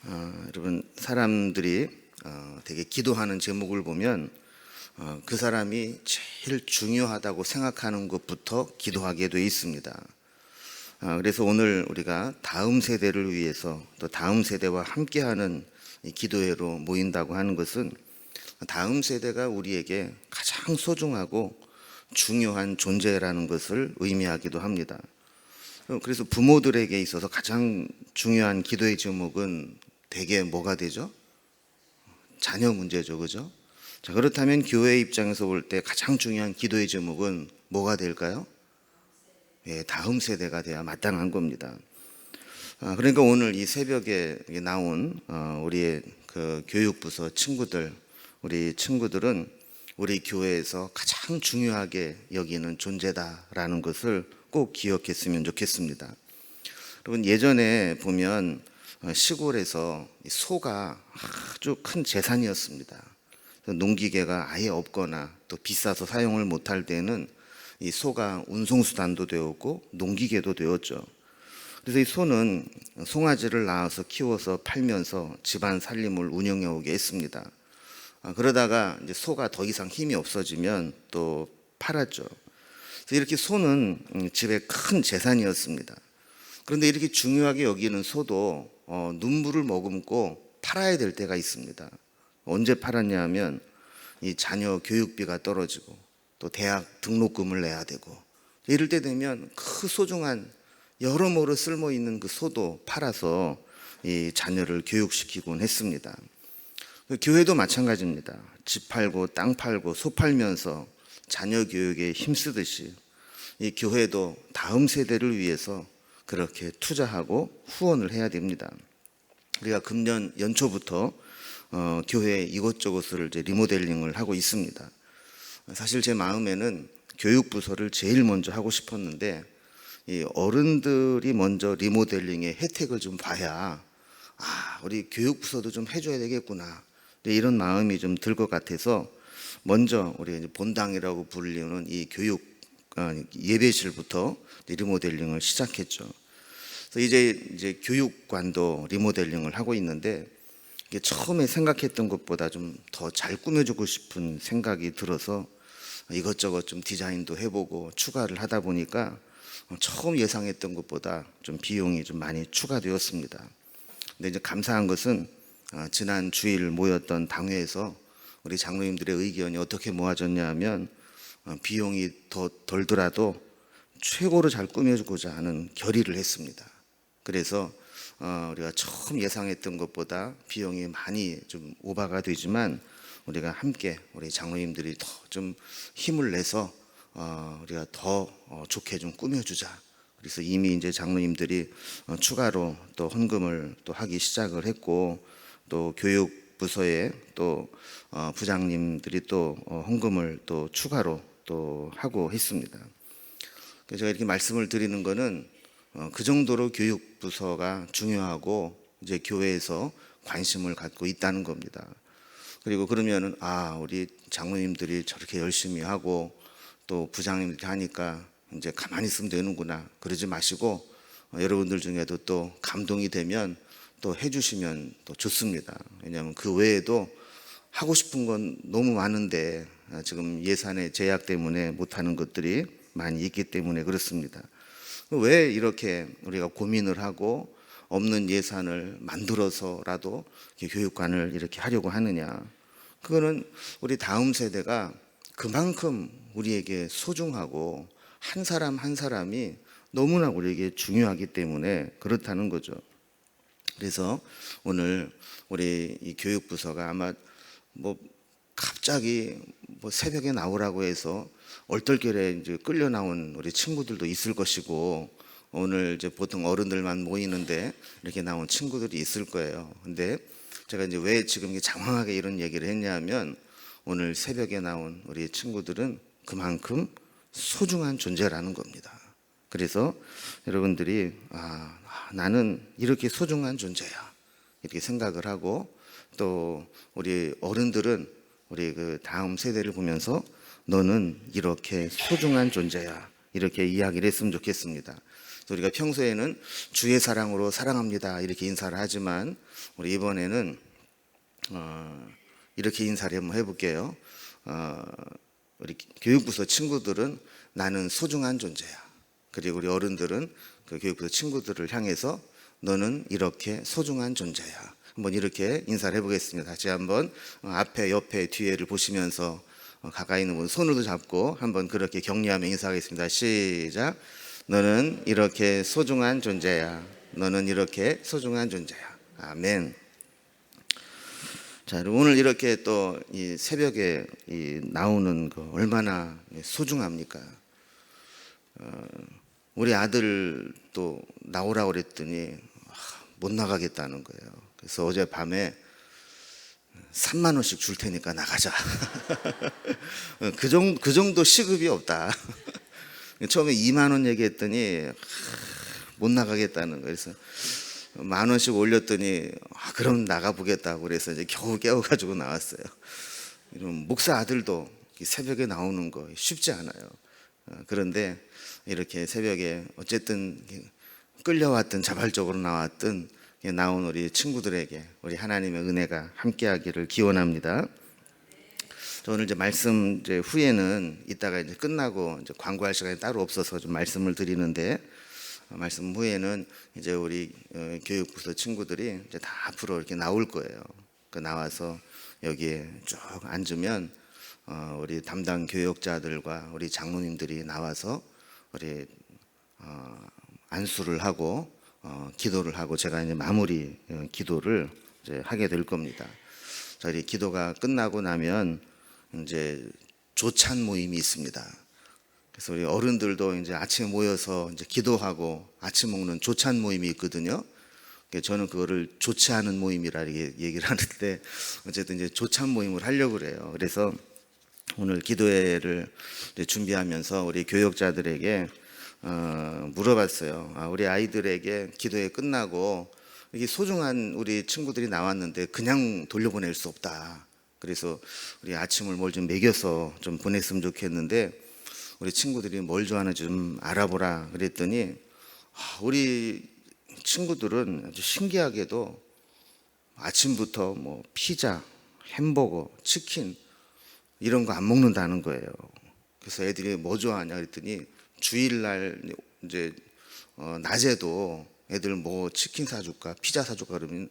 여러분 사람들이 되게 기도하는 제목을 보면 그 사람이 제일 중요하다고 생각하는 것부터 기도하게 돼 있습니다. 그래서 오늘 우리가 다음 세대를 위해서 또 다음 세대와 함께하는 이 기도회로 모인다고 하는 것은 다음 세대가 우리에게 가장 소중하고 중요한 존재라는 것을 의미하기도 합니다. 그래서 부모들에게 있어서 가장 중요한 기도의 제목은 대개 뭐가 되죠? 자녀 문제죠, 그죠? 자, 그렇다면 교회 입장에서 볼 때 가장 중요한 기도의 제목은 뭐가 될까요? 다음 세대가 돼야 마땅한 겁니다. 그러니까 오늘 이 새벽에 나온 우리의 그 교육부서 친구들, 우리 친구들은 우리 교회에서 가장 중요하게 여기는 존재다라는 것을 꼭 기억했으면 좋겠습니다. 여러분 예전에 보면 시골에서 소가 아주 큰 재산이었습니다. 농기계가 아예 없거나 또 비싸서 사용을 못할 때는 이 소가 운송수단도 되었고 농기계도 되었죠. 그래서 이 소는 송아지를 낳아서 키워서 팔면서 집안 살림을 운영해 오게 했습니다. 그러다가 이제 소가 더 이상 힘이 없어지면 또 팔았죠. 그래서 이렇게 소는 집의 큰 재산이었습니다. 그런데 이렇게 중요하게 여기는 소도 눈물을 머금고 팔아야 될 때가 있습니다. 언제 팔았냐 하면 이 자녀 교육비가 떨어지고 또 대학 등록금을 내야 되고 이럴 때 되면 그 소중한 여러모로 쓸모 있는 그 소도 팔아서 이 자녀를 교육시키곤 했습니다. 교회도 마찬가지입니다. 집 팔고 땅 팔고 소 팔면서 자녀 교육에 힘쓰듯이 이 교회도 다음 세대를 위해서 그렇게 투자하고 후원을 해야 됩니다. 우리가 금년 연초부터 교회 이곳저곳을 이제 리모델링을 하고 있습니다. 사실 제 마음에는 교육부서를 제일 먼저 하고 싶었는데 이 어른들이 먼저 리모델링의 혜택을 좀 봐야 우리 교육부서도 좀 해줘야 되겠구나 이런 마음이 좀 들 것 같아서 먼저 우리 본당이라고 불리는 이 교육 예배실부터 리모델링을 시작했죠. 그래서 이제 교육관도 리모델링을 하고 있는데 이게 처음에 생각했던 것보다 좀 더 잘 꾸며주고 싶은 생각이 들어서 이것저것 좀 디자인도 해보고 추가를 하다 보니까 처음 예상했던 것보다 좀 비용이 좀 많이 추가되었습니다. 근데 이제 감사한 것은 지난 주일 모였던 당회에서 우리 장로님들의 의견이 어떻게 모아졌냐 하면 비용이 더 덜더라도 최고로 잘 꾸며주고자 하는 결의를 했습니다. 그래서 우리가 처음 예상했던 것보다 비용이 많이 좀 오바가 되지만 우리가 함께 우리 장로님들이 더 좀 힘을 내서 우리가 더 좋게 좀 꾸며주자. 그래서 이미 이제 장로님들이 추가로 또 헌금을 또 하기 시작을 했고 또 교육부서에 또 부장님들이 또 헌금을 또 추가로 또 하고 했습니다. 그래서 제가 이렇게 말씀을 드리는 거는 그 정도로 교육부서가 중요하고 이제 교회에서 관심을 갖고 있다는 겁니다. 그리고 그러면은 우리 장로님들이 저렇게 열심히 하고 또 부장님들이 하니까 이제 가만히 있으면 되는구나 그러지 마시고 여러분들 중에도 또 감동이 되면 또 해주시면 또 좋습니다. 왜냐하면 그 외에도 하고 싶은 건 너무 많은데 지금 예산의 제약 때문에 못하는 것들이 많이 있기 때문에 그렇습니다. 왜 이렇게 우리가 고민을 하고 없는 예산을 만들어서라도 교육관을 이렇게 하려고 하느냐? 그거는 우리 다음 세대가 그만큼 우리에게 소중하고 한 사람 한 사람이 너무나 우리에게 중요하기 때문에 그렇다는 거죠. 그래서 오늘 우리 이 교육부서가 아마 갑자기 새벽에 나오라고 해서 얼떨결에 이제 끌려 나온 우리 친구들도 있을 것이고 오늘 이제 보통 어른들만 모이는데 이렇게 나온 친구들이 있을 거예요. 근데 제가 이제 왜 지금 장황하게 이런 얘기를 했냐면 오늘 새벽에 나온 우리 친구들은 그만큼 소중한 존재라는 겁니다. 그래서 여러분들이 나는 이렇게 소중한 존재야 이렇게 생각을 하고 또 우리 어른들은 우리 그 다음 세대를 보면서 너는 이렇게 소중한 존재야 이렇게 이야기를 했으면 좋겠습니다. 우리가 평소에는 주의 사랑으로 사랑합니다 이렇게 인사를 하지만 우리 이번에는 이렇게 인사를 한번 해볼게요. 우리 교육부서 친구들은 나는 소중한 존재야. 그리고 우리 어른들은 그 교육부서 친구들을 향해서 너는 이렇게 소중한 존재야. 한번 이렇게 인사를 해보겠습니다. 다시 한번 앞에, 옆에, 뒤에를 보시면서 가까이 있는 분 손으로 잡고 한번 그렇게 격려하며 인사하겠습니다. 시작. 너는 이렇게 소중한 존재야. 너는 이렇게 소중한 존재야. 아멘. 자, 오늘 이렇게 또 이 새벽에 나오는 거 얼마나 소중합니까? 우리 아들 또 나오라고 그랬더니 못 나가겠다는 거예요. 그래서 어젯밤에 3만 원씩 줄 테니까 나가자. 그 정도 시급이 없다. 처음에 2만 원 얘기했더니 못 나가겠다는 거예요. 그래서 1만 원씩 올렸더니 그럼 나가보겠다고 그래서 이제 겨우 깨워가지고 나왔어요. 목사 아들도 새벽에 나오는 거 쉽지 않아요. 그런데 이렇게 새벽에 어쨌든 끌려왔든 자발적으로 나왔든 나온 우리 친구들에게 우리 하나님의 은혜가 함께하기를 기원합니다. 오늘 이제 말씀 후에는 이따가 이제 끝나고 이제 광고할 시간이 따로 없어서 좀 말씀을 드리는데 말씀 후에는 이제 우리 교육부서 친구들이 이제 다 앞으로 이렇게 나올 거예요. 나와서 여기에 쭉 앉으면 우리 담당 교역자들과 우리 장로님들이 나와서 우리 안수를 하고 기도를 하고 제가 이제 마무리 기도를 이제 하게 될 겁니다. 저희 기도가 끝나고 나면 이제 조찬 모임이 있습니다. 그래서 우리 어른들도 이제 아침에 모여서 이제 기도하고 아침 먹는 조찬 모임이 있거든요. 저는 그거를 조치하는 모임이라 얘기를 하는데 어쨌든 이제 조찬 모임을 하려고 그래요. 그래서 오늘 기도회를 준비하면서 우리 교역자들에게 물어봤어요. 우리 아이들에게 기도회 끝나고 이게 소중한 우리 친구들이 나왔는데 그냥 돌려보낼 수 없다. 그래서 우리 아침을 뭘 좀 먹여서 좀 보냈으면 좋겠는데 우리 친구들이 뭘 좋아하는지 좀 알아보라 그랬더니 우리 친구들은 아주 신기하게도 아침부터 뭐 피자, 햄버거, 치킨 이런 거 안 먹는다는 거예요. 그래서 애들이 뭐 좋아하냐 그랬더니 주일날 이제 낮에도 애들 뭐 치킨 사줄까 피자 사줄까 그러면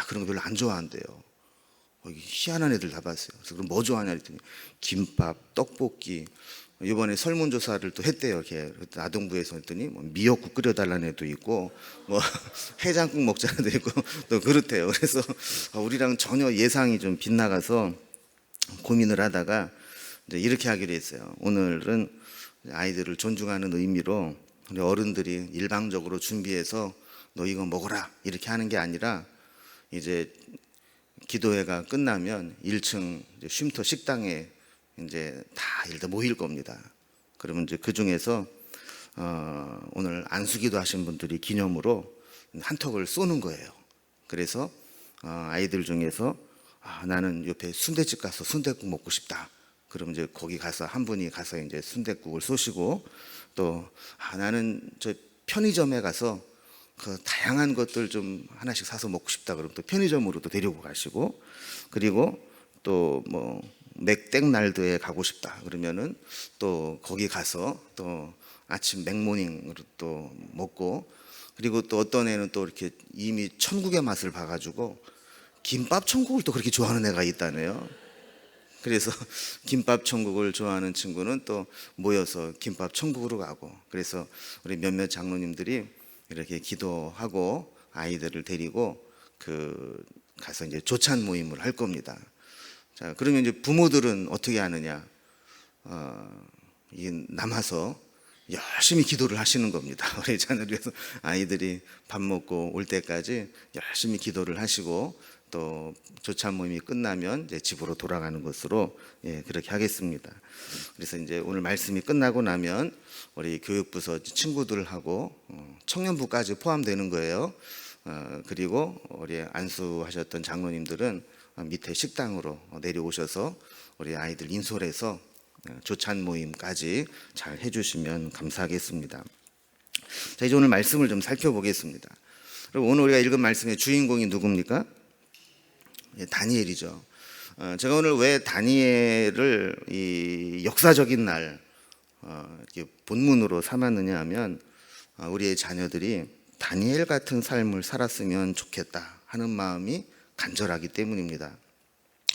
그런 거 별로 안 좋아한대요. 희한한 애들 다 봤어요. 그래서 그럼 뭐 좋아하냐 그랬더니 김밥, 떡볶이. 이번에 설문조사를 또 했대요. 이렇게 아동부에서 했더니 뭐 미역국 끓여달라는 애도 있고 뭐 해장국 먹자는 애도 있고 또 그렇대요. 그래서 우리랑 전혀 예상이 좀 빗나가서 고민을 하다가 이제 이렇게 하기로 했어요. 오늘은 아이들을 존중하는 의미로 우리 어른들이 일방적으로 준비해서 너 이거 먹어라 이렇게 하는 게 아니라 이제 기도회가 끝나면 1층 쉼터 식당에 이제 다 일단 모일 겁니다. 그러면 이제 그 중에서 오늘 안수기도 하신 분들이 기념으로 한턱을 쏘는 거예요. 그래서 아이들 중에서 나는 옆에 순댓집 가서 순댓국 먹고 싶다. 그럼 이제 거기 가서 한 분이 가서 이제 순댓국을 쏘시고 또 나는 저 편의점에 가서 그 다양한 것들 좀 하나씩 사서 먹고 싶다. 그럼 또 편의점으로 또 데리고 가시고 그리고 또 뭐 맥땡날드에 가고 싶다. 그러면은 또 거기 가서 또 아침 맥모닝으로 또 먹고 그리고 또 어떤 애는 또 이렇게 이미 천국의 맛을 봐가지고 김밥 천국을 또 그렇게 좋아하는 애가 있다네요. 그래서 김밥 천국을 좋아하는 친구는 또 모여서 김밥 천국으로 가고 그래서 우리 몇몇 장로님들이 이렇게 기도하고 아이들을 데리고 가서 이제 조찬 모임을 할 겁니다. 자, 그러면 이제 부모들은 어떻게 하느냐? 남아서 열심히 기도를 하시는 겁니다. 우리 자녀를 위해서 아이들이 밥 먹고 올 때까지 열심히 기도를 하시고 또 조찬 모임이 끝나면 이제 집으로 돌아가는 것으로 그렇게 하겠습니다. 그래서 이제 오늘 말씀이 끝나고 나면 우리 교육부서 친구들하고 청년부까지 포함되는 거예요. 그리고 우리 안수하셨던 장로님들은 밑에 식당으로 내려오셔서 우리 아이들 인솔해서 조찬 모임까지 잘 해주시면 감사하겠습니다. 자, 이제 오늘 말씀을 좀 살펴보겠습니다. 그리고 오늘 우리가 읽은 말씀의 주인공이 누굽니까? 다니엘이죠. 제가 오늘 왜 다니엘을 이 역사적인 날 이렇게 본문으로 삼았느냐 하면 우리의 자녀들이 다니엘 같은 삶을 살았으면 좋겠다 하는 마음이 간절하기 때문입니다.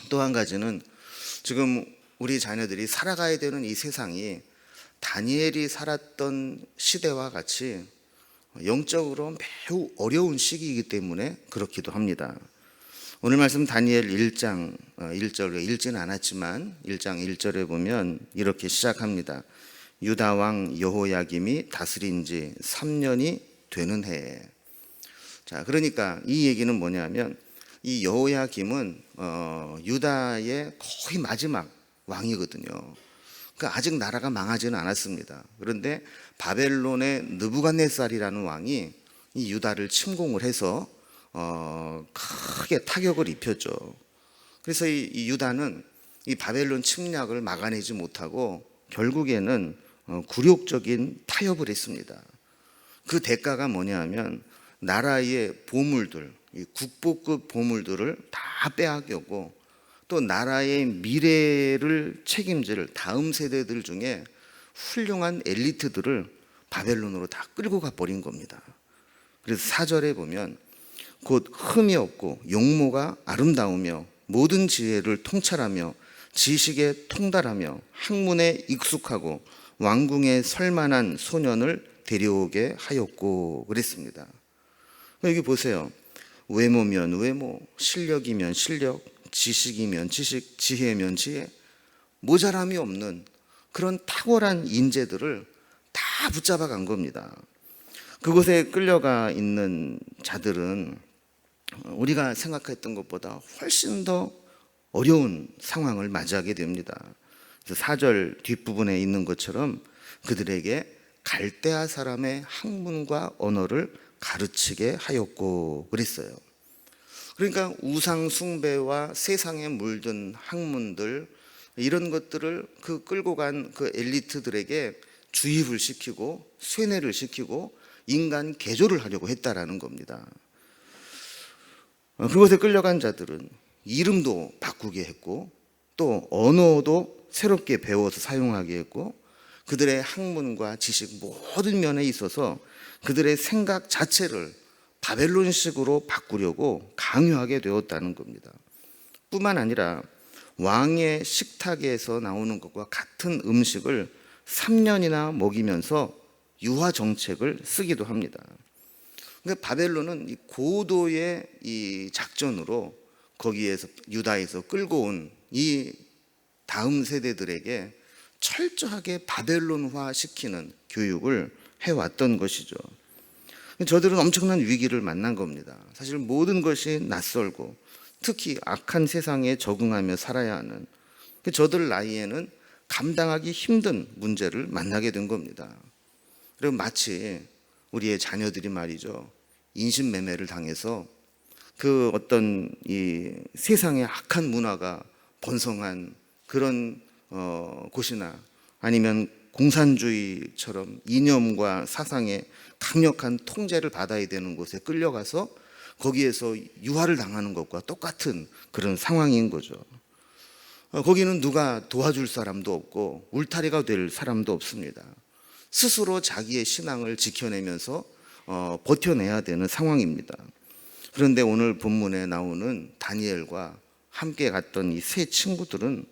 또 한 가지는 지금 우리 자녀들이 살아가야 되는 이 세상이 다니엘이 살았던 시대와 같이 영적으로 매우 어려운 시기이기 때문에 그렇기도 합니다. 오늘 말씀 다니엘 1장 1절 읽지는 않았지만 1장 1절에 보면 이렇게 시작합니다. 유다 왕 여호야김이 다스린 지 3년이 되는 해에. 자, 그러니까 이 얘기는 뭐냐면 이 여호야김은 유다의 거의 마지막 왕이거든요. 그러니까 아직 나라가 망하지는 않았습니다. 그런데 바벨론의 느부갓네살이라는 왕이 이 유다를 침공을 해서 크게 타격을 입혔죠. 그래서 이 유다는 이 바벨론 침략을 막아내지 못하고 결국에는 굴욕적인 타협을 했습니다. 그 대가가 뭐냐 하면 나라의 보물들, 이 국보급 보물들을 다 빼앗겼고 또 나라의 미래를 책임질 다음 세대들 중에 훌륭한 엘리트들을 바벨론으로 다 끌고 가버린 겁니다. 그래서 4절에 보면 곧 흠이 없고 용모가 아름다우며 모든 지혜를 통찰하며 지식에 통달하며 학문에 익숙하고 왕궁에 설만한 소년을 데려오게 하였고 그랬습니다. 여기 보세요. 외모면 외모, 실력이면 실력, 지식이면 지식, 지혜면 지혜, 모자람이 없는 그런 탁월한 인재들을 다 붙잡아 간 겁니다. 그곳에 끌려가 있는 자들은 우리가 생각했던 것보다 훨씬 더 어려운 상황을 맞이하게 됩니다. 그래서 4절 뒷부분에 있는 것처럼 그들에게 갈대아 사람의 학문과 언어를 가르치게 하였고 그랬어요. 그러니까 우상 숭배와 세상에 물든 학문들 이런 것들을 그 끌고 간 그 엘리트들에게 주입을 시키고 쇠뇌를 시키고 인간 개조를 하려고 했다라는 겁니다. 그곳에 끌려간 자들은 이름도 바꾸게 했고 또 언어도 새롭게 배워서 사용하게 했고 그들의 학문과 지식 모든 면에 있어서 그들의 생각 자체를 바벨론식으로 바꾸려고 강요하게 되었다는 겁니다. 뿐만 아니라 왕의 식탁에서 나오는 것과 같은 음식을 3년이나 먹이면서 유화 정책을 쓰기도 합니다. 그러니까 바벨론은 이 고도의 이 작전으로 거기에서 유다에서 끌고 온 이 다음 세대들에게 철저하게 바벨론화 시키는 교육을 해왔던 것이죠. 저들은 엄청난 위기를 만난 겁니다. 사실 모든 것이 낯설고 특히 악한 세상에 적응하며 살아야 하는 저들 나이에는 감당하기 힘든 문제를 만나게 된 겁니다. 그리고 마치 우리의 자녀들이 말이죠. 인신매매를 당해서 그 어떤 이 세상의 악한 문화가 번성한 그런 곳이나 아니면 공산주의처럼 이념과 사상의 강력한 통제를 받아야 되는 곳에 끌려가서 거기에서 유화를 당하는 것과 똑같은 그런 상황인 거죠. 거기는 누가 도와줄 사람도 없고 울타리가 될 사람도 없습니다. 스스로 자기의 신앙을 지켜내면서 버텨내야 되는 상황입니다. 그런데 오늘 본문에 나오는 다니엘과 함께 갔던 이 세 친구들은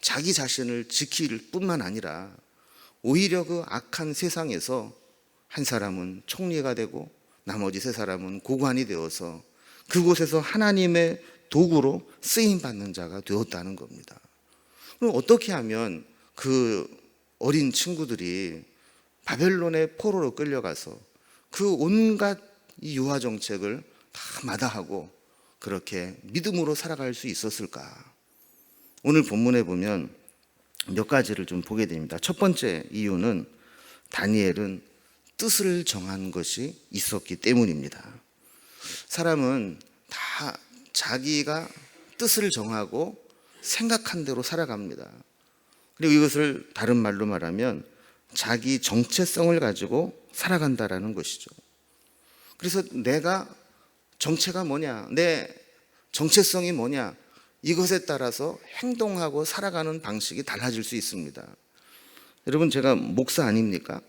자기 자신을 지킬 뿐만 아니라 오히려 그 악한 세상에서 한 사람은 총리가 되고 나머지 세 사람은 고관이 되어서 그곳에서 하나님의 도구로 쓰임받는 자가 되었다는 겁니다. 그럼 어떻게 하면 그 어린 친구들이 바벨론의 포로로 끌려가서 그 온갖 이 유화 정책을 다 마다하고 그렇게 믿음으로 살아갈 수 있었을까? 오늘 본문에 보면 몇 가지를 좀 보게 됩니다. 첫 번째 이유는 다니엘은 뜻을 정한 것이 있었기 때문입니다. 사람은 다 자기가 뜻을 정하고 생각한 대로 살아갑니다. 그리고 이것을 다른 말로 말하면 자기 정체성을 가지고 살아간다라는 것이죠. 그래서 내가 정체가 뭐냐, 내 정체성이 뭐냐, 이것에 따라서 행동하고 살아가는 방식이 달라질 수 있습니다. 여러분, 제가 목사 아닙니까?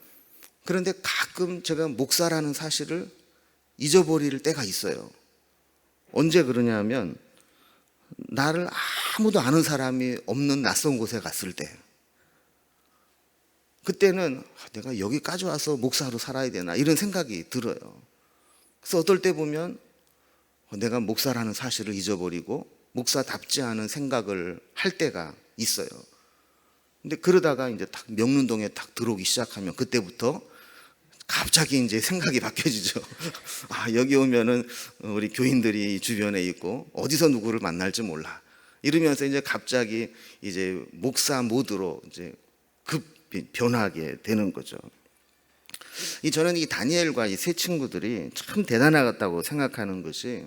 그런데 가끔 제가 목사라는 사실을 잊어버릴 때가 있어요. 언제 그러냐면 나를 아무도 아는 사람이 없는 낯선 곳에 갔을 때, 그때는 내가 여기까지 와서 목사로 살아야 되나 이런 생각이 들어요. 그래서 어떨 때 보면 내가 목사라는 사실을 잊어버리고 목사답지 않은 생각을 할 때가 있어요. 근데 그러다가 이제 딱 명륜동에 딱 들어오기 시작하면 그때부터 갑자기 이제 생각이 바뀌어지죠. 아, 여기 오면은 우리 교인들이 주변에 있고 어디서 누구를 만날지 몰라. 이러면서 이제 갑자기 이제 목사 모드로 이제 급 변하게 되는 거죠. 저는 이 다니엘과 이 세 친구들이 참 대단하다고 생각하는 것이,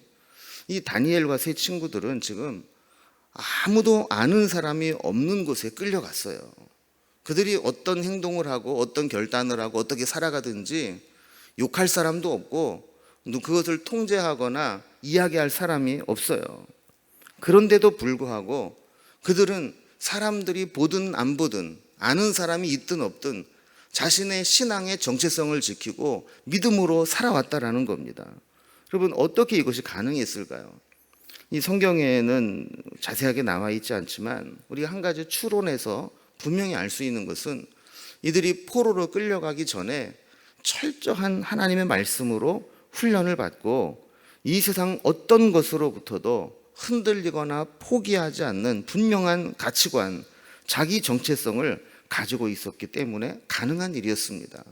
이 다니엘과 세 친구들은 지금 아무도 아는 사람이 없는 곳에 끌려갔어요. 그들이 어떤 행동을 하고 어떤 결단을 하고 어떻게 살아가든지 욕할 사람도 없고 그것을 통제하거나 이야기할 사람이 없어요. 그런데도 불구하고 그들은 사람들이 보든 안 보든 아는 사람이 있든 없든 자신의 신앙의 정체성을 지키고 믿음으로 살아왔다라는 겁니다. 여러분, 어떻게 이것이 가능했을까요? 이 성경에는 자세하게 나와 있지 않지만 우리가 한 가지 추론해서 분명히 알 수 있는 것은 이들이 포로로 끌려가기 전에 철저한 하나님의 말씀으로 훈련을 받고 이 세상 어떤 것으로부터도 흔들리거나 포기하지 않는 분명한 가치관, 자기 정체성을 가지고 있었기 때문에 가능한 일이었습니다.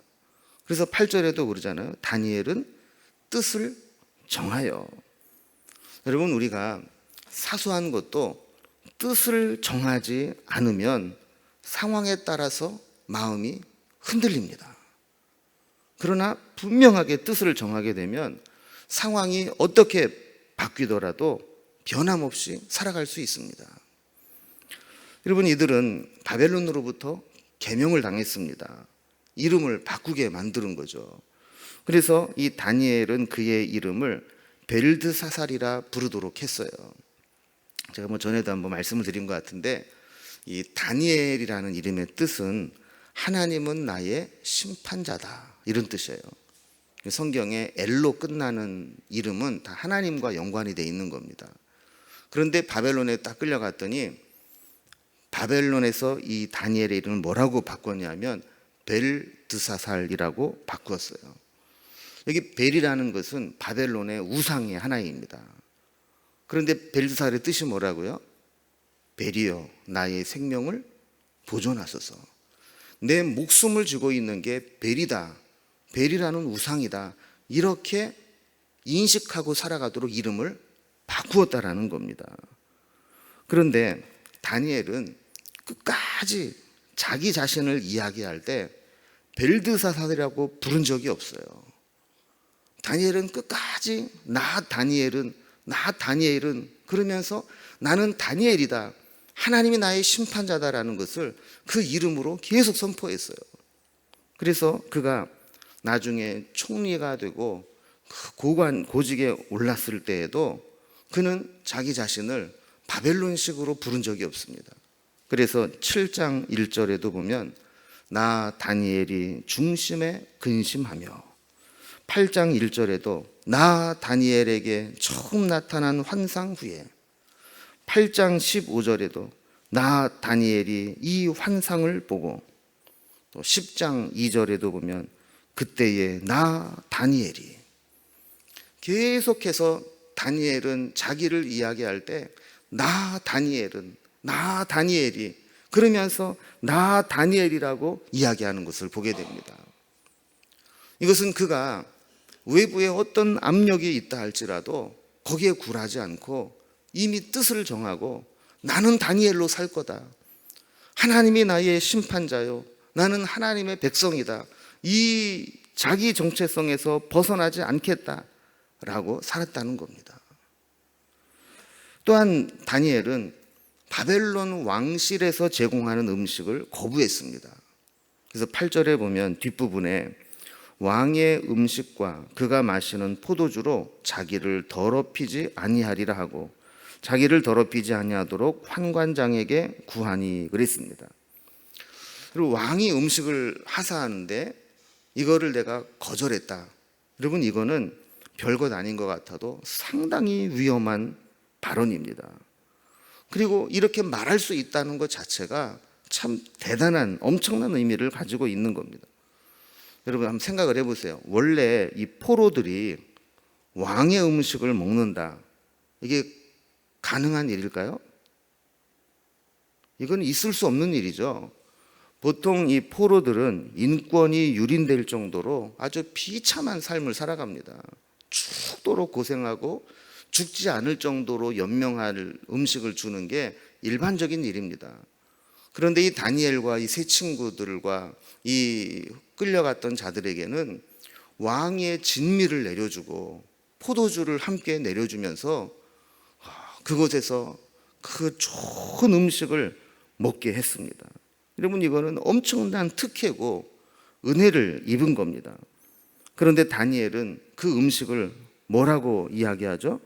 그래서 8절에도 그러잖아요. 다니엘은 뜻을 정하여. 여러분, 우리가 사소한 것도 뜻을 정하지 않으면 상황에 따라서 마음이 흔들립니다. 그러나 분명하게 뜻을 정하게 되면 상황이 어떻게 바뀌더라도 변함없이 살아갈 수 있습니다. 여러분, 이들은 바벨론으로부터 계명을 당했습니다. 이름을 바꾸게 만드는 거죠. 그래서 이 다니엘은 그의 이름을 벨드사살이라 부르도록 했어요. 제가 전에도 한번 말씀을 드린 것 같은데, 이 다니엘이라는 이름의 뜻은 하나님은 나의 심판자다, 이런 뜻이에요. 성경에 엘로 끝나는 이름은 다 하나님과 연관이 되어 있는 겁니다. 그런데 바벨론에 딱 끌려갔더니 바벨론에서 이 다니엘의 이름을 뭐라고 바꿨냐면 벨드사살이라고 바꾸었어요. 여기 벨이라는 것은 바벨론의 우상의 하나입니다. 그런데 벨드사살의 뜻이 뭐라고요? 벨이여, 나의 생명을 보존하소서. 내 목숨을 쥐고 있는 게 벨이다, 벨이라는 우상이다, 이렇게 인식하고 살아가도록 이름을 바꾸었다라는 겁니다. 그런데 다니엘은 끝까지 자기 자신을 이야기할 때 벨드사살이라고 부른 적이 없어요. 다니엘은 끝까지 나 다니엘은 그러면서 나는 다니엘이다, 하나님이 나의 심판자다라는 것을 그 이름으로 계속 선포했어요. 그래서 그가 나중에 총리가 되고 고직에 올랐을 때에도 그는 자기 자신을 바벨론식으로 부른 적이 없습니다. 그래서 7장 1절에도 보면 나 다니엘이 중심에 근심하며, 8장 1절에도 나 다니엘에게 처음 나타난 환상 후에, 8장 15절에도 나 다니엘이 이 환상을 보고, 또 10장 2절에도 보면 그때에 나 다니엘이, 계속해서 다니엘은 자기를 이야기할 때 나 다니엘이 그러면서 나 다니엘이라고 이야기하는 것을 보게 됩니다. 이것은 그가 외부에 어떤 압력이 있다 할지라도 거기에 굴하지 않고 이미 뜻을 정하고 나는 다니엘로 살 거다, 하나님이 나의 심판자요, 나는 하나님의 백성이다, 이 자기 정체성에서 벗어나지 않겠다라고 살았다는 겁니다. 또한 다니엘은 바벨론 왕실에서 제공하는 음식을 거부했습니다. 그래서 8절에 보면 뒷부분에 왕의 음식과 그가 마시는 포도주로 자기를 더럽히지 아니하리라 하고 자기를 더럽히지 아니하도록 환관장에게 구하니 그랬습니다. 그리고 왕이 음식을 하사하는데 이거를 내가 거절했다. 여러분, 이거는 별것 아닌 것 같아도 상당히 위험한 발언입니다. 그리고 이렇게 말할 수 있다는 것 자체가 참 대단한 엄청난 의미를 가지고 있는 겁니다. 여러분 한번 생각을 해보세요. 원래 이 포로들이 왕의 음식을 먹는다, 이게 가능한 일일까요? 이건 있을 수 없는 일이죠. 보통 이 포로들은 인권이 유린될 정도로 아주 비참한 삶을 살아갑니다. 죽도록 고생하고 죽지 않을 정도로 연명할 음식을 주는 게 일반적인 일입니다. 그런데 이 다니엘과 이 세 친구들과 이 끌려갔던 자들에게는 왕의 진미를 내려주고 포도주를 함께 내려주면서 그곳에서 그 좋은 음식을 먹게 했습니다. 여러분, 이거는 엄청난 특혜고 은혜를 입은 겁니다. 그런데 다니엘은 그 음식을 뭐라고 이야기하죠?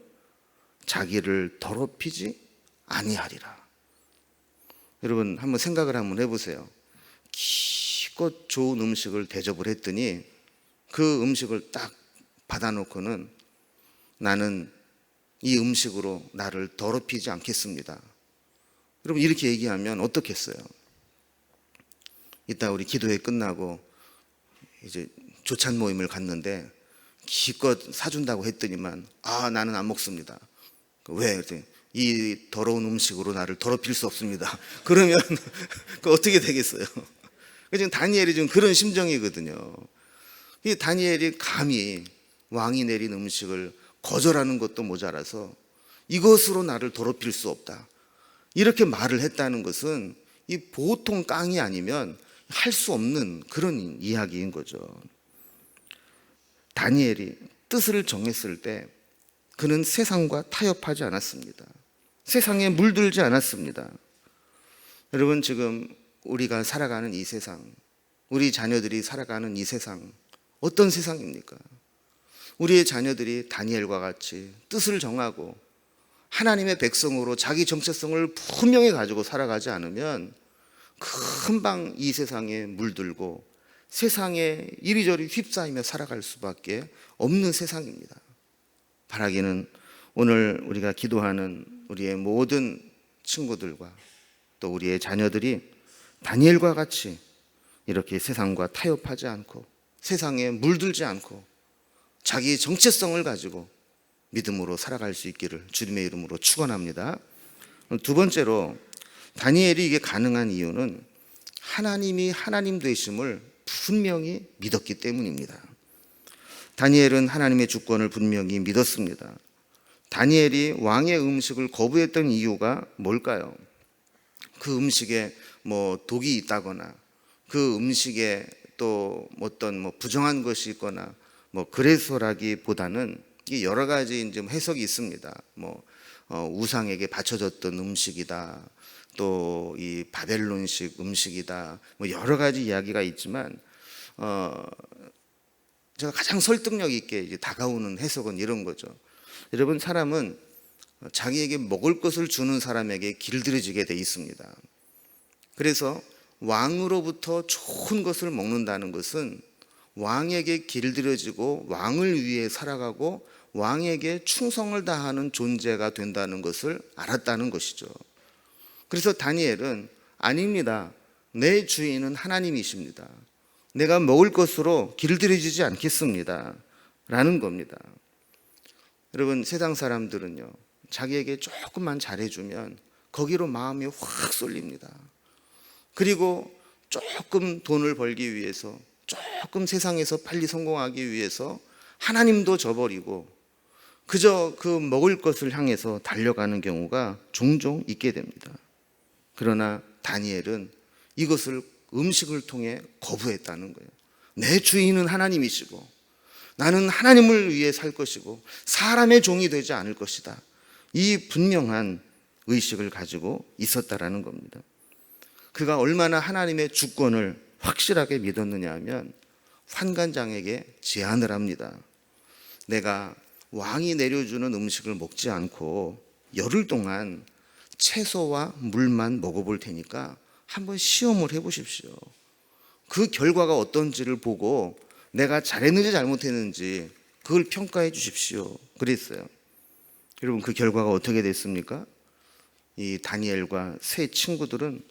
자기를 더럽히지 아니하리라. 여러분 한번 생각을 한번 해보세요. 기껏 좋은 음식을 대접을 했더니 그 음식을 딱 받아놓고는 나는 이 음식으로 나를 더럽히지 않겠습니다. 여러분 이렇게 얘기하면 어떻겠어요? 이따 우리 기도회 끝나고 이제 조찬 모임을 갔는데 기껏 사준다고 했더니만 나는 안 먹습니다. 왜? 그랬더니 이 더러운 음식으로 나를 더럽힐 수 없습니다. 그러면 그 어떻게 되겠어요? 지금 다니엘이 지금 그런 심정이거든요. 이 다니엘이 감히 왕이 내린 음식을 거절하는 것도 모자라서 이것으로 나를 더럽힐 수 없다, 이렇게 말을 했다는 것은 이 보통 깡이 아니면 할 수 없는 그런 이야기인 거죠. 다니엘이 뜻을 정했을 때 그는 세상과 타협하지 않았습니다. 세상에 물들지 않았습니다. 여러분 지금 우리가 살아가는 이 세상, 우리 자녀들이 살아가는 이 세상, 어떤 세상입니까? 우리의 자녀들이 다니엘과 같이 뜻을 정하고 하나님의 백성으로 자기 정체성을 분명히 가지고 살아가지 않으면 금방 이 세상에 물들고 세상에 이리저리 휩싸이며 살아갈 수밖에 없는 세상입니다. 바라기는 오늘 우리가 기도하는 우리의 모든 친구들과 또 우리의 자녀들이 다니엘과 같이 이렇게 세상과 타협하지 않고 세상에 물들지 않고 자기 정체성을 가지고 믿음으로 살아갈 수 있기를 주님의 이름으로 축원합니다. 두 번째로 다니엘이 이게 가능한 이유는 하나님이 하나님 되심을 분명히 믿었기 때문입니다. 다니엘은 하나님의 주권을 분명히 믿었습니다. 다니엘이 왕의 음식을 거부했던 이유가 뭘까요? 그 음식에 독이 있다거나 그 음식에 또 어떤 부정한 것이 있거나 그래서라기보다는 여러 가지 이제 해석이 있습니다. 우상에게 바쳐졌던 음식이다, 또 이 바벨론식 음식이다, 여러 가지 이야기가 있지만 제가 가장 설득력 있게 이제 다가오는 해석은 이런 거죠. 여러분, 사람은 자기에게 먹을 것을 주는 사람에게 길들여지게 돼 있습니다. 그래서 왕으로부터 좋은 것을 먹는다는 것은 왕에게 길들여지고 왕을 위해 살아가고 왕에게 충성을 다하는 존재가 된다는 것을 알았다는 것이죠. 그래서 다니엘은 아닙니다, 내 주인은 하나님이십니다, 내가 먹을 것으로 길들여지지 않겠습니다 라는 겁니다. 여러분, 세상 사람들은요, 자기에게 조금만 잘해주면 거기로 마음이 확 쏠립니다. 그리고 조금 돈을 벌기 위해서, 조금 세상에서 빨리 성공하기 위해서 하나님도 저버리고 그저 그 먹을 것을 향해서 달려가는 경우가 종종 있게 됩니다. 그러나 다니엘은 이것을 음식을 통해 거부했다는 거예요. 내 주인은 하나님이시고 나는 하나님을 위해 살 것이고 사람의 종이 되지 않을 것이다, 이 분명한 의식을 가지고 있었다라는 겁니다. 그가 얼마나 하나님의 주권을 확실하게 믿었느냐 하면 환관장에게 제안을 합니다. 내가 왕이 내려주는 음식을 먹지 않고 열흘 동안 채소와 물만 먹어볼 테니까 한번 시험을 해보십시오. 그 결과가 어떤지를 보고 내가 잘했는지 잘못했는지 그걸 평가해 주십시오. 그랬어요. 여러분, 그 결과가 어떻게 됐습니까? 이 다니엘과 세 친구들은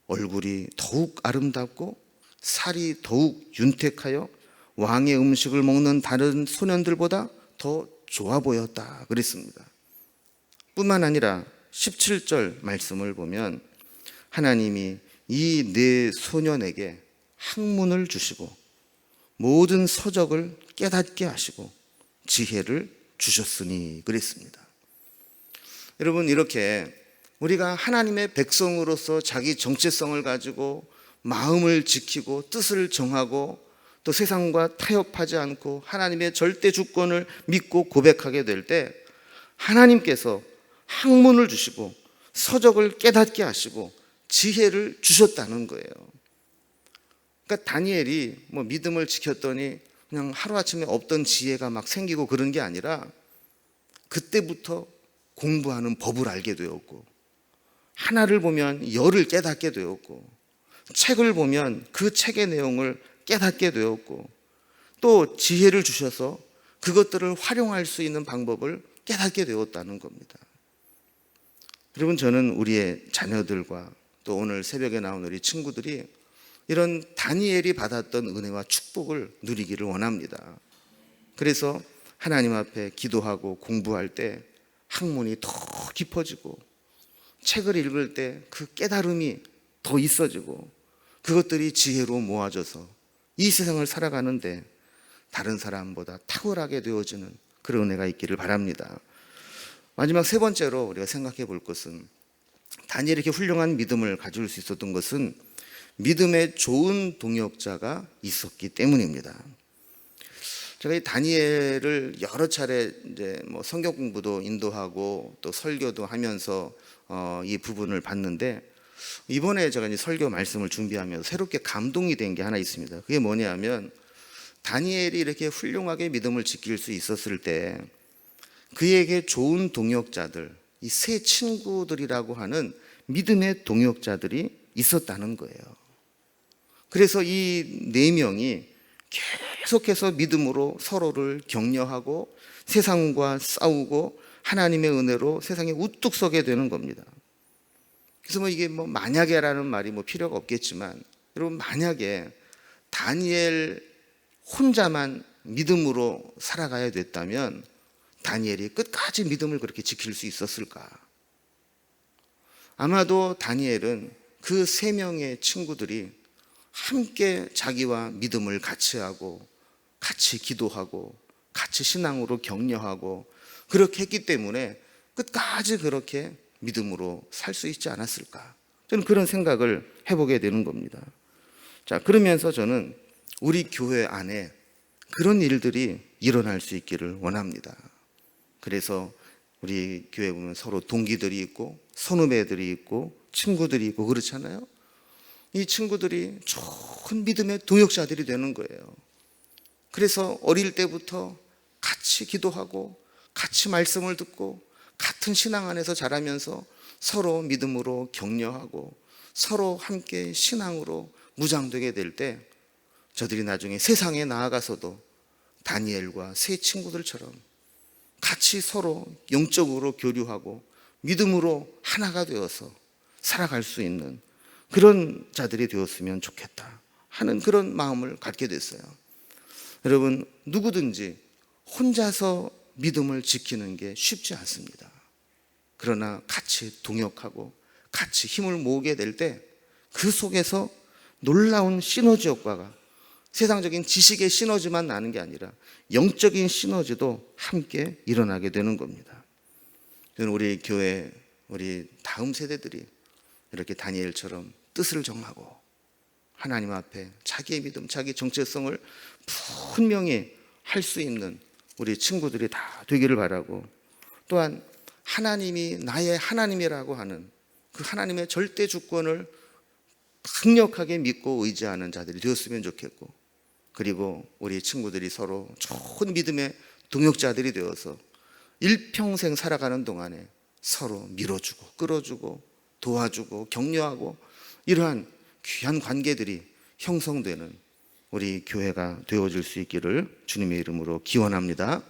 얼굴이 더욱 아름답고 살이 더욱 윤택하여 왕의 음식을 먹는 다른 소년들보다 더 좋아 보였다 그랬습니다. 뿐만 아니라 17절 말씀을 보면 하나님이 이 네 소년에게 학문을 주시고 모든 서적을 깨닫게 하시고 지혜를 주셨으니 그랬습니다. 여러분, 이렇게 우리가 하나님의 백성으로서 자기 정체성을 가지고 마음을 지키고 뜻을 정하고 또 세상과 타협하지 않고 하나님의 절대 주권을 믿고 고백하게 될 때 하나님께서 학문을 주시고 서적을 깨닫게 하시고 지혜를 주셨다는 거예요. 그러니까 다니엘이 뭐 믿음을 지켰더니 그냥 하루아침에 없던 지혜가 막 생기고 그런 게 아니라 그때부터 공부하는 법을 알게 되었고, 하나를 보면 열을 깨닫게 되었고, 책을 보면 그 책의 내용을 깨닫게 되었고, 또 지혜를 주셔서 그것들을 활용할 수 있는 방법을 깨닫게 되었다는 겁니다. 여러분, 저는 우리의 자녀들과 또 오늘 새벽에 나온 우리 친구들이 이런 다니엘이 받았던 은혜와 축복을 누리기를 원합니다. 그래서 하나님 앞에 기도하고 공부할 때 학문이 더 깊어지고, 책을 읽을 때 그 깨달음이 더 있어지고, 그것들이 지혜로 모아져서 이 세상을 살아가는데 다른 사람보다 탁월하게 되어지는 그런 은혜가 있기를 바랍니다. 마지막 세 번째로 우리가 생각해 볼 것은, 다니엘이 이렇게 훌륭한 믿음을 가질 수 있었던 것은 믿음의 좋은 동역자가 있었기 때문입니다. 제가 이 다니엘을 여러 차례 이제 뭐 성경 공부도 인도하고 또 설교도 하면서 이 부분을 봤는데, 이번에 제가 이제 설교 말씀을 준비하면서 새롭게 감동이 된 게 하나 있습니다. 그게 뭐냐면, 다니엘이 이렇게 훌륭하게 믿음을 지킬 수 있었을 때 그에게 좋은 동역자들, 이 세 친구들이라고 하는 믿음의 동역자들이 있었다는 거예요. 그래서 이 네 명이 계속해서 믿음으로 서로를 격려하고 세상과 싸우고 하나님의 은혜로 세상에 우뚝 서게 되는 겁니다. 그래서 뭐 이게 뭐 만약에라는 말이 뭐 필요가 없겠지만, 여러분, 만약에 다니엘 혼자만 믿음으로 살아가야 됐다면 다니엘이 끝까지 믿음을 그렇게 지킬 수 있었을까? 아마도 다니엘은 그 세 명의 친구들이 함께 자기와 믿음을 같이 하고 같이 기도하고 같이 신앙으로 격려하고 그렇게 했기 때문에 끝까지 그렇게 믿음으로 살 수 있지 않았을까? 저는 그런 생각을 해보게 되는 겁니다. 자, 그러면서 저는 우리 교회 안에 그런 일들이 일어날 수 있기를 원합니다. 그래서 우리 교회 보면 서로 동기들이 있고 선후배들이 있고 친구들이 있고 그렇잖아요. 이 친구들이 좋은 믿음의 동역자들이 되는 거예요. 그래서 어릴 때부터 같이 기도하고 같이 말씀을 듣고 같은 신앙 안에서 자라면서 서로 믿음으로 격려하고 서로 함께 신앙으로 무장되게 될 때 저들이 나중에 세상에 나아가서도 다니엘과 세 친구들처럼 같이 서로 영적으로 교류하고 믿음으로 하나가 되어서 살아갈 수 있는 그런 자들이 되었으면 좋겠다 하는 그런 마음을 갖게 됐어요. 여러분, 누구든지 혼자서 믿음을 지키는 게 쉽지 않습니다. 그러나 같이 동역하고 같이 힘을 모으게 될 때 그 속에서 놀라운 시너지 효과가, 세상적인 지식의 시너지만 나는 게 아니라 영적인 시너지도 함께 일어나게 되는 겁니다. 저는 우리 교회, 우리 다음 세대들이 이렇게 다니엘처럼 뜻을 정하고 하나님 앞에 자기의 믿음, 자기 정체성을 분명히 할 수 있는 우리 친구들이 다 되기를 바라고, 또한 하나님이 나의 하나님이라고 하는 그 하나님의 절대 주권을 강력하게 믿고 의지하는 자들이 되었으면 좋겠고, 그리고 우리 친구들이 서로 좋은 믿음의 동역자들이 되어서 일평생 살아가는 동안에 서로 밀어주고 끌어주고 도와주고 격려하고 이러한 귀한 관계들이 형성되는 우리 교회가 되어질 수 있기를 주님의 이름으로 기원합니다.